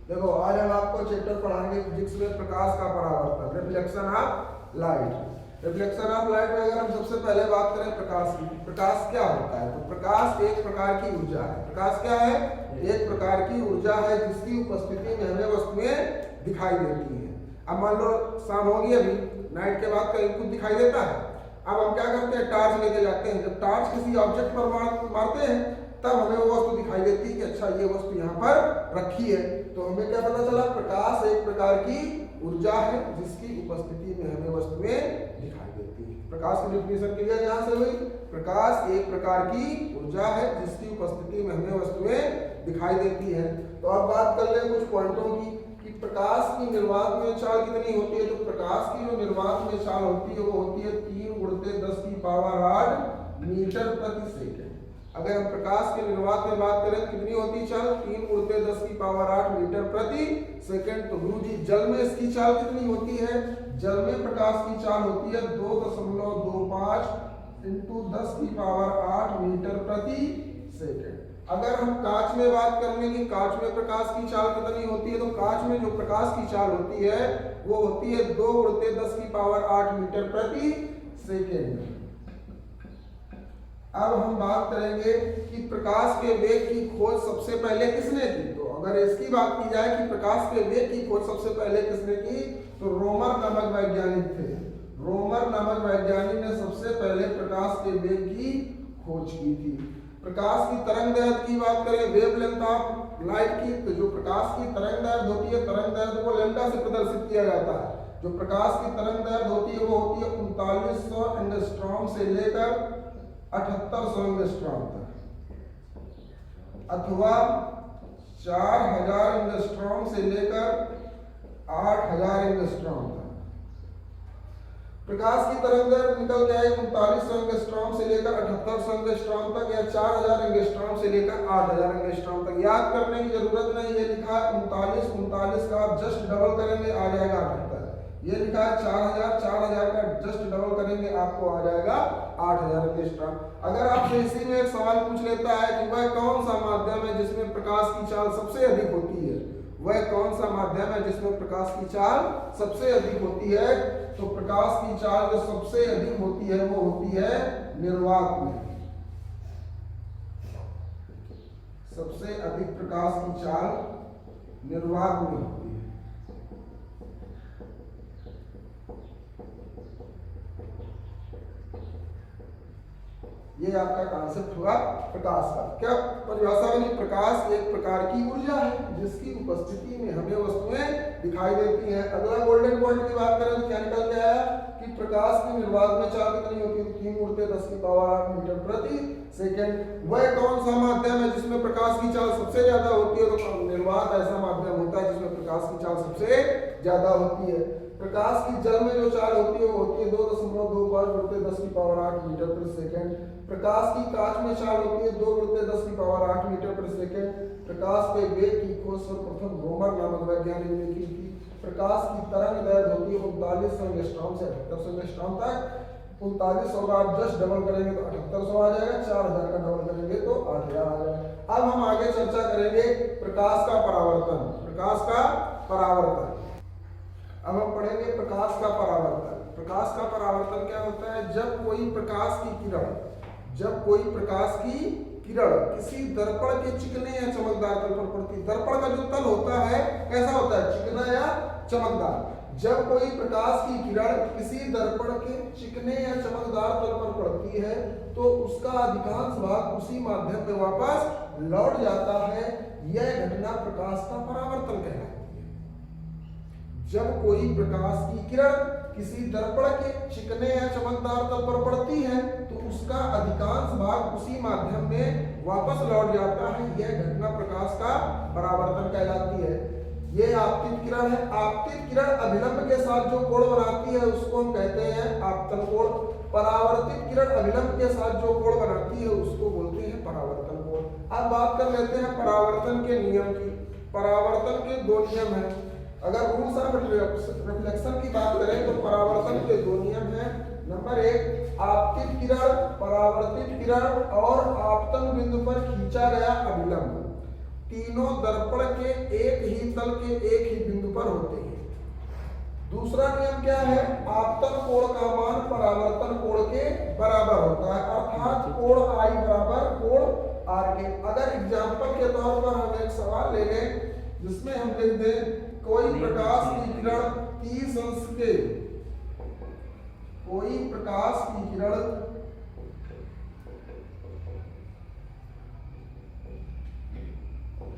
देखो आज हम आपको चैप्टर पढ़ाएंगे फिजिक्स में प्रकाश का परावर्तन, reflection of light. Reflection of light में अगर हम सबसे पहले बात करें प्रकाश की, प्रकाश क्या होता है? तो प्रकाश एक प्रकार की ऊर्जा है। प्रकाश क्या है? एक प्रकार की ऊर्जा है जिसकी उपस्थिति में हमें वस्तुएं दिखाई देती हैं। अब मान लो शाम होगी, अभी नाइट के बाद कहीं कुछ दिखाई देता है। अब हम क्या करते हैं, टॉर्च लेके जाते हैं। जब टॉर्च किसी ऑब्जेक्ट पर मारते हैं तब हमें वो वस्तु दिखाई देती है कि अच्छा ये वस्तु यहाँ पर रखी है। तो हमें क्या पता चला? प्रकाश एक प्रकार की ऊर्जा है जिसकी उपस्थिति में हमें वस्तुएं दिखाई देती है। प्रकाश की डेफिनेशन क्लियर यहाँ से हुई। प्रकाश एक प्रकार की ऊर्जा है जिसकी उपस्थिति में हमें वस्तुएं दिखाई देती है। तो अब बात कर ले कुछ पॉइंटों की कि प्रकाश की निर्वात में चाल कितनी होती है। तो प्रकाश की जो निर्वात में चाल होती है वो होती है 3 × 10⁻⁸ मीटर प्रति सेकेंड। अगर हम प्रकाश के निर्वात में बात करें कितनी होती है चाल? 3 × 10⁸ मीटर प्रति सेकेंड। तो गुरु जी जल में इसकी चाल कितनी होती है? जल में प्रकाश की चाल होती है 2.25 × 10⁸ मीटर प्रति सेकेंड। अगर हम कांच में बात कर लें कि कांच में प्रकाश की चाल कितनी होती है, तो कांच में जो प्रकाश की चाल होती है वो होती है 2 × 10⁸ मीटर प्रति सेकेंड। अब हम बात करेंगे कि प्रकाश के वेग की खोज सबसे पहले किसने की। तो अगर इसकी बात की जाए कि प्रकाश के वेग की खोज सबसे पहले किसने की, तो रोमर नामक वैज्ञानिक थे। रोमर नामक वैज्ञानिक ने सबसे पहले प्रकाश के वेग की खोज की थी। प्रकाश की तरंग दैर्घ्य की बात करें, वेवलेंथ ऑफ लाइट की, तो जो प्रकाश की तरंग दैर्घ्य होती है, तरंग दैर्घ्य को लैम्डा से प्रदर्शित किया जाता है। जो प्रकाश की तरंग दैर्घ्य होती है वो होती है 3900 एंगस्ट्रॉम से लेकर 7800 एंगस्ट्रॉम तक, अथवा 4000 एंगस्ट्रॉम से लेकर 8000 एंगस्ट्रॉम तक। प्रकाश की तरंग दैर्घ्य निकल के आई 3900 एंगस्ट्रॉम से लेकर 7800 एंगस्ट्रॉम तक, या 4000 एंगस्ट्रॉम से लेकर 8000 एंगस्ट्रॉम तक। याद करने की जरूरत नहीं, ये लिखा है 39 का आप जस्ट डबल करेंगे आ जाएगा 78। ये लिखा है 4000 का जस्ट डबल करेंगे आपको आ जाएगा 8000 एंगस्ट्रॉम। अगर आपसे इसी में एक सवाल पूछ लेता है कि वह कौन सा माध्यम है जिसमें प्रकाश की चाल सबसे अधिक होती है, वह कौन सा माध्यम है जिसमें प्रकाश की चाल सबसे अधिक होती है, तो प्रकाश की चाल जो सबसे अधिक होती है वो होती है निर्वात में। सबसे अधिक प्रकाश की चाल निर्वात में होती है। ये आपका कॉन्सेप्ट हुआ प्रकाश का। क्या परिभाषा बनी? प्रकाश एक प्रकार की ऊर्जा है जिसकी उपस्थिति में हमें वस्तुएं दिखाई देती हैं। अगला गोल्डन पॉइंट की बात करें तो क्या निकल के आया कि प्रकाश की निर्वात में चाल कितनी होती है? 3 × 10⁸ मीटर प्रति सेकेंड। वह कौन सा माध्यम है जिसमें प्रकाश की चाल सबसे ज्यादा होती है? तो निर्वात ऐसा माध्यम होता है जिसमें प्रकाश की चाल सबसे ज्यादा होती है। प्रकाश की जल में जो चाल होती है वो होती है 2.25 × 10⁸ मीटर प्रति सेकेंड। प्रकाश की कांच में चाल होती है 2 × 10⁸ मीटर प्रति सेकेंड। प्रकाश के वेग की खोज सर्वप्रथम रोमर नामक वैज्ञानिक ने की थी। प्रकाश की तरंग दैर्घ्य होती है 3900 एंगस्ट्रॉम से 7800 एंगस्ट्रॉम तक। 3900 का आप जस्ट डबल करेंगे तो 7800 आ जाएगा, 4000 का डबल करेंगे तो 8000 आ जाएगा। अब हम आगे चर्चा करेंगे प्रकाश का परावर्तन। प्रकाश का परावर्तन अब हम पढ़ेंगे प्रकाश का परावर्तन। प्रकाश का परावर्तन क्या होता है? जब कोई प्रकाश की किरण किसी दर्पण के चिकने या चमकदार तल पर पड़ती। दर्पण का जो तल होता है कैसा होता है? चिकना या चमकदार। जब कोई प्रकाश की किरण किसी दर्पण के चिकने या चमकदार तल पर पड़ती है तो उसका अधिकांश भाग उसी माध्यम में वापस लौट जाता है। यह घटना प्रकाश का परावर्तन कहलाती है। जब कोई प्रकाश की किरण किसी दर्पण के चिकने या चमकदार तल पर पड़ती है तो उसका अधिकांश भाग उसी माध्यम में वापस लौट जाता है। यह घटना प्रकाश का परावर्तन कहलाती है। ये आपतित किरण है। आपतित किरण अभिलंब के साथ जो कोण बनाती है उसको हम कहते हैं आपतन कोण। परावर्तित किरण अभिलंब के साथ जो कोण बनाती है उसको बोलते हैं परावर्तन कोण। अब बात कर लेते हैं परावर्तन के नियम की। परावर्तन के 2 नियम हैं। अगर रूल्स ऑफ रिफ्लेक्शन की बात करें तो परावर्तन के 2 नियम हैं। नंबर 1, आपतित किरण, परावर्तित किरण और आपतन बिंदु पर खींचा गया अभिलंब। तीनों दर्पण के एक ही तल के एक ही बिंदु पर होते हैं। दूसरा नियम क्या है, आपतन कोण का मान परावर्तन कोण के बराबर होता है, अर्थात कोण I बराबर कोण R के। अगर एग्जांपल के तौर पर हम एक सवाल ले लें जिसमें हम लिख दें कोई प्रकाश की किरण 30 अंश के, कोई प्रकाश की किरण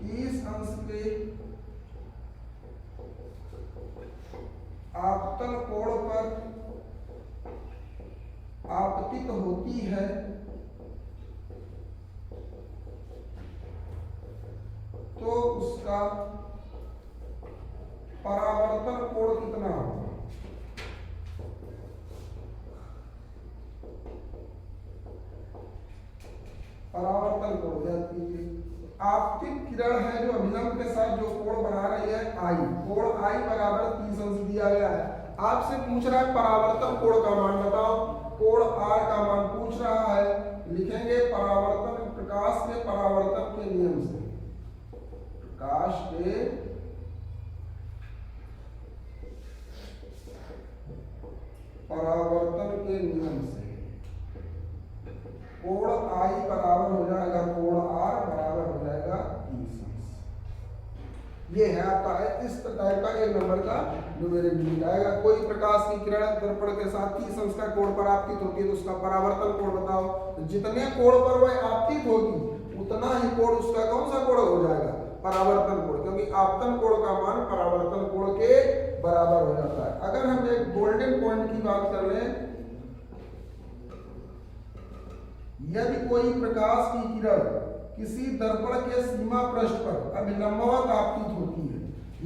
30 अंश के आपतन कोण पर आपतित होती है तो उसका परावर्तन कोण कितना होगा। परावर्तन कोण याद कीजिए, आपतित किरण है जो अभिलंब के साथ जो कोण बना रही है I, कोण I बराबर 30 अंश दिया गया है। आपसे पूछ रहा है परावर्तन कोण का मान बताओ, कोण R का मान पूछ रहा है, लिखेंगे परावर्तन, प्रकाश के परावर्तन के नियम से, प्रकाश के परावर्तन के नियम से कोण I बराबर हो जाएगा कोण R बराबर हो जाएगा 30 अंश। ये है आपका इस टाइप का 1 नंबर का न्यूमेरिक डिजिट आएगा। कोई प्रकाश की किरण दर्पण के साथ 30 अंश का कोण पर आपतित होती है तो उसका परावर्तन कोण बताओ। तो जितने कोण पर वह आपतित होगी उतना ही कोण उसका कौन सा कोण हो जाएगा, परावर्तन कोण, क्योंकि आपतन कोण का मान परावर्तन कोण के बराबर हो जाता है। अगर हम एक गोल्डन पॉइंट की बात कर लें, यदि कोई प्रकाश की किरण किसी दर्पण के सीमा पृष्ठ पर अभिलंबवत आपतित होती है,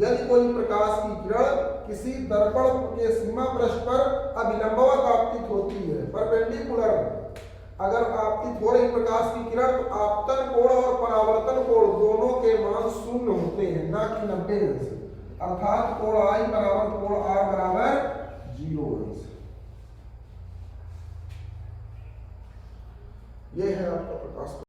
यदि कोई प्रकाश की किरण किसी दर्पण के सीमा पृष्ठ पर अभिलंबवत आपतित होती है, परपेंडिकुलर अगर आपतित हो रही प्रकाश की किरण, तो आपतन कोण और परावर्तन कोण दोनों के मान 0 होते हैं, ना कि 90 अंश, अर्थात कोण I बराबर कोण R बराबर 0 अंश। ये है आपका प्रकाश।